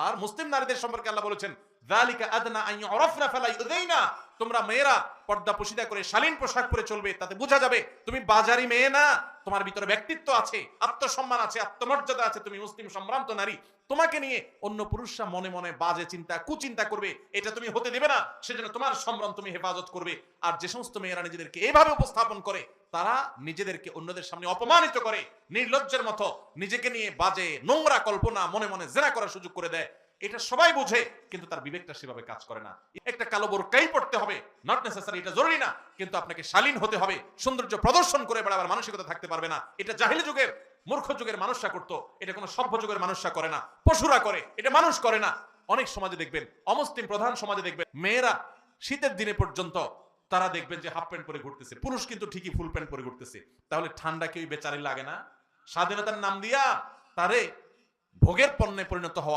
আর মুসলিম নারীদের সম্পর্কে আল্লাহ বলেছেন যালিকা আদনা আন ইউরাফনা ফালা ইউযাইনা, তোমরা মেয়েরা পর্দা পশিদা করে শালীন পোশাক পরে চলবে, তাতে বোঝা যাবে তুমি বাজারি মেয়ে না, তোমার ভিতরে ব্যক্তিত্ব আছে, আত্মসম্মান আছে, আত্মমর্যাদা আছে, তুমি মুসলিম সম্ভ্রান্ত নারী। তোমাকে নিয়ে অন্য পুরুষরা মনে মনে বাজে চিন্তা কুচিন্তা করবে, এটা তুমি হতে দেবে না, সেজন্য তোমার সম্ভ্রম তুমি হেফাজত করবে। আর যে সমস্ত মেয়েরা নিজেদেরকে এইভাবে উপস্থাপন করে, তারা নিজেদেরকে অন্যদের সামনে অপমানিত করে, নির্লজ্জের মতো নিজেকে নিয়ে বাজে নোংরা কল্পনা মনে মনে জেনা করার সুযোগ করে দেয়। এটা সবাই বোঝে, কিন্তু তার বিবেকটা সেভাবে কাজ করে না। একটা কালো বোরকাই পড়তে হবে, নট নেসেসারি, এটা জরুরি না, কিন্তু আপনাকে শালীন হতে হবে, সৌন্দর্য প্রদর্শন করে বেড়াবার মানসিকতা থাকতে পারবে না। এটা জাহিলি যুগের মূর্খ যুগের মানুষরা করতো, এটা কোনো সভ্য যুগের মানুষরা করে না, পশুরা করে, এটা মানুষ করে না। অনেক সমাজে দেখবেন, অমুসলিম প্রধান সমাজে দেখবেন, মেয়েরা শীতের দিনে পর্যন্ত তারা দেখবেন যে হাফ প্যান্ট পরে ঘুরতেছে, পুরুষ কিন্তু ঠিকই ফুল প্যান্ট পরে ঘুরতেছে। তাহলে ঠান্ডা কেউ বেচারি লাগে না? স্বাধীনতার নাম দিয়া তারে ভোগের পণ্যে পরিণত হওয়া